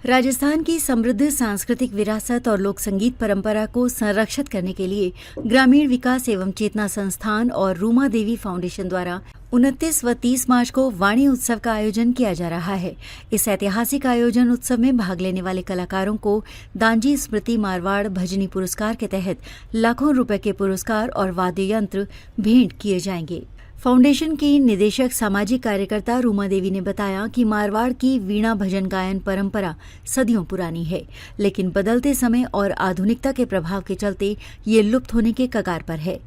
राजस्थान की समृद्ध सांस्कृतिक विरासत और लोक संगीत परंपरा को संरक्षित करने के लिए ग्रामीण विकास एवं चेतना संस्थान और रूमा देवी फाउंडेशन द्वारा 29 व 30 मार्च को वाणी उत्सव का आयोजन किया जा रहा है। इस ऐतिहासिक आयोजन उत्सव में भाग लेने वाले कलाकारों को दांजी स्मृति मारवाड़ भजनी पुरस्कार के तहत लाखों रुपए के पुरस्कार और वाद्य यंत्र भेंट किए जाएंगे। फाउंडेशन की निदेशक सामाजिक कार्यकर्ता रूमा देवी ने बताया कि मारवाड़ की वीणा भजन गायन परंपरा सदियों पुरानी है, लेकिन बदलते समय और आधुनिकता के प्रभाव के चलते ये लुप्त होने के कगार पर है।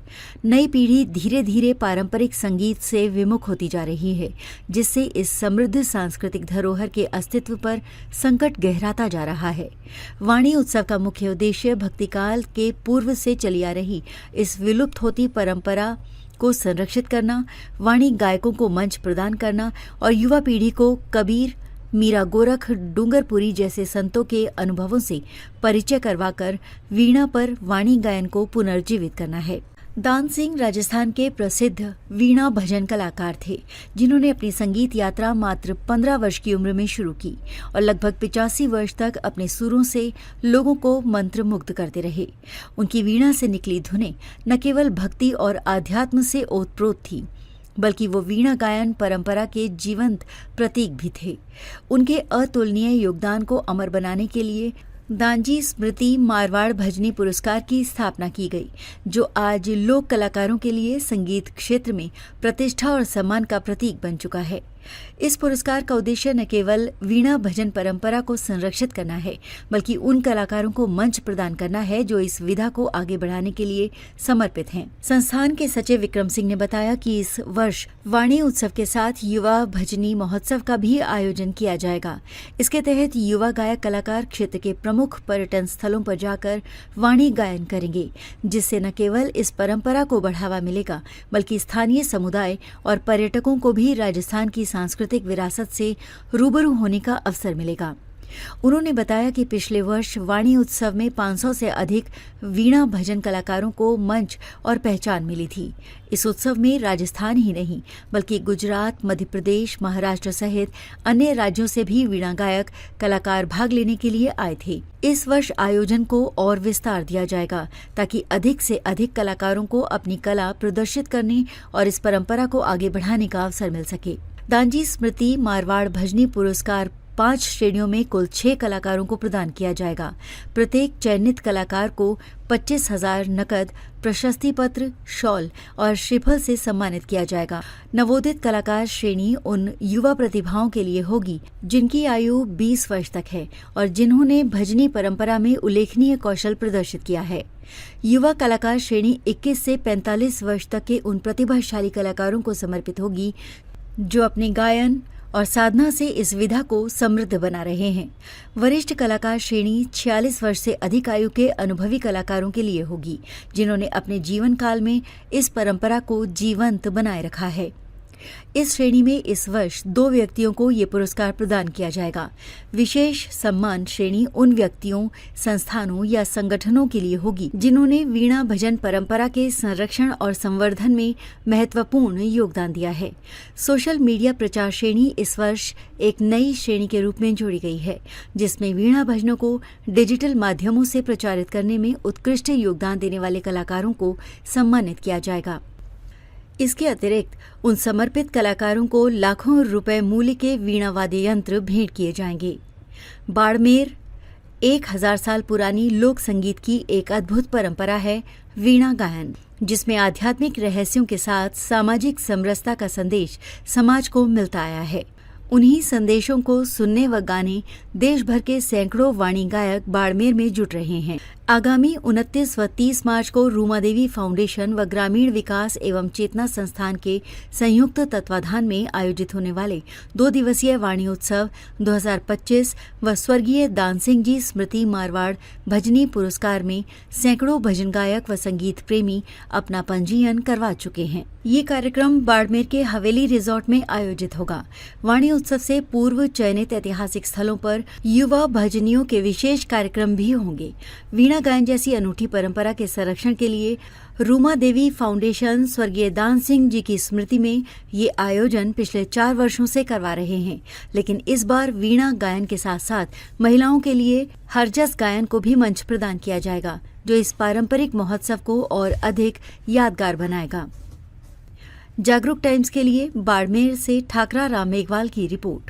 नई पीढ़ी धीरे धीरे पारंपरिक संगीत से विमुख होती जा रही है, जिससे इस समृद्ध सांस्कृतिक धरोहर के अस्तित्व पर संकट गहराता जा रहा है। वाणी उत्सव का मुख्य उद्देश्य भक्तिकाल के पूर्व से चली आ रही इस विलुप्त होती परंपरा को संरक्षित करना, वाणी गायकों को मंच प्रदान करना और युवा पीढ़ी को कबीर, मीरा गोरख, डूंगरपुरी जैसे संतों के अनुभवों से परिचय करवाकर वीणा पर वाणी गायन को पुनर्जीवित करना है। दान सिंह राजस्थान के प्रसिद्ध वीणा भजन कलाकार थे, जिन्होंने अपनी संगीत यात्रा मात्र 15 वर्ष की उम्र में शुरू की और लगभग 85 वर्ष तक अपने सुरों से लोगों को मंत्रमुग्ध करते रहे। उनकी वीणा से निकली धुनें न केवल भक्ति और आध्यात्म से ओतप्रोत थी, बल्कि वो वीणा गायन परंपरा के जीवंत प्रतीक भी थे। उनके अतुलनीय योगदान को अमर बनाने के लिए दांजी स्मृति मारवाड़ भजनी पुरस्कार की स्थापना की गई, जो आज लोक कलाकारों के लिए संगीत क्षेत्र में प्रतिष्ठा और सम्मान का प्रतीक बन चुका है। इस पुरस्कार का उद्देश्य न केवल वीणा भजन परंपरा को संरक्षित करना है, बल्कि उन कलाकारों को मंच प्रदान करना है जो इस विधा को आगे बढ़ाने के लिए समर्पित हैं। संस्थान के सचिव विक्रम सिंह ने बताया कि इस वर्ष वाणी उत्सव के साथ युवा भजनी महोत्सव का भी आयोजन किया जाएगा। इसके तहत युवा गायक कलाकार क्षेत्र के प्रमुख पर्यटन स्थलों पर जाकर वाणी गायन करेंगे, जिससे न केवल इस परंपरा को बढ़ावा मिलेगा, बल्कि स्थानीय समुदाय और पर्यटकों को भी राजस्थान की सांस्कृतिक विरासत से रूबरू होने का अवसर मिलेगा। उन्होंने बताया कि पिछले वर्ष वाणी उत्सव में 500 से अधिक वीणा भजन कलाकारों को मंच और पहचान मिली थी। इस उत्सव में राजस्थान ही नहीं, बल्कि गुजरात, मध्य प्रदेश, महाराष्ट्र सहित अन्य राज्यों से भी वीणा गायक कलाकार भाग लेने के लिए आए थे। इस वर्ष आयोजन को और विस्तार दिया जाएगा, ताकि अधिक से अधिक कलाकारों को अपनी कला प्रदर्शित करने और इस परंपरा को आगे बढ़ाने का अवसर मिल सके। दांजी स्मृति मारवाड़ भजनी पुरस्कार 5 श्रेणियों में कुल 6 कलाकारों को प्रदान किया जाएगा। प्रत्येक चयनित कलाकार को 25,000 नकद, प्रशस्ति पत्र, शॉल और श्रीफल से सम्मानित किया जाएगा। नवोदित कलाकार श्रेणी उन युवा प्रतिभाओं के लिए होगी जिनकी आयु 20 वर्ष तक है और जिन्होंने भजनी परंपरा में उल्लेखनीय कौशल प्रदर्शित किया है। युवा कलाकार श्रेणी 21 से 45 वर्ष तक के उन प्रतिभाशाली कलाकारों को समर्पित होगी जो अपने गायन और साधना से इस विधा को समृद्ध बना रहे हैं। वरिष्ठ कलाकार श्रेणी 46 वर्ष से अधिक आयु के अनुभवी कलाकारों के लिए होगी, जिन्होंने अपने जीवन काल में इस परंपरा को जीवंत बनाए रखा है। इस श्रेणी में इस वर्ष 2 व्यक्तियों को ये पुरस्कार प्रदान किया जाएगा। विशेष सम्मान श्रेणी उन व्यक्तियों, संस्थानों या संगठनों के लिए होगी जिन्होंने वीणा भजन परंपरा के संरक्षण और संवर्धन में महत्वपूर्ण योगदान दिया है। सोशल मीडिया प्रचार श्रेणी इस वर्ष एक नई श्रेणी के रूप में जोड़ी गई है, जिसमें वीणा भजनों को डिजिटल माध्यमों से प्रचारित करने में उत्कृष्ट योगदान देने वाले कलाकारों को सम्मानित किया जाएगा। इसके अतिरिक्त उन समर्पित कलाकारों को लाखों रुपए मूल्य के वीणा वाद्य यंत्र भेंट किए जाएंगे। बाड़मेर 1000 साल पुरानी लोक संगीत की एक अद्भुत परंपरा है वीणा गायन, जिसमें आध्यात्मिक रहस्यों के साथ सामाजिक समरसता का संदेश समाज को मिलता आया है। उन्हीं संदेशों को सुनने व गाने देश भर के सैकड़ों वाणी गायक बाड़मेर में जुट रहे हैं। आगामी 29 व 30 मार्च को रूमा देवी फाउंडेशन व ग्रामीण विकास एवं चेतना संस्थान के संयुक्त तत्वाधान में आयोजित होने वाले 2 दिवसीय वाणी उत्सव 2025 व स्वर्गीय दान सिंह जी स्मृति मारवाड़ भजनी पुरस्कार में सैकड़ों भजन गायक व संगीत प्रेमी अपना पंजीयन करवा चुके हैं। ये कार्यक्रम बाड़मेर के हवेली रिजॉर्ट में आयोजित होगा। वाणी उत्सव से पूर्व चयनित ऐतिहासिक स्थलों पर युवा भजनियों के विशेष कार्यक्रम भी होंगे। वीणा गायन जैसी अनूठी परंपरा के संरक्षण के लिए रूमा देवी फाउंडेशन स्वर्गीय दान सिंह जी की स्मृति में ये आयोजन पिछले 4 वर्षों से करवा रहे हैं, लेकिन इस बार वीणा गायन के साथ साथ महिलाओं के लिए हरजस गायन को भी मंच प्रदान किया जाएगा, जो इस पारंपरिक महोत्सव को और अधिक यादगार बनाएगा। जागरूक टाइम्स के लिए बाड़मेर से ठाकरा राम मेघवाल की रिपोर्ट।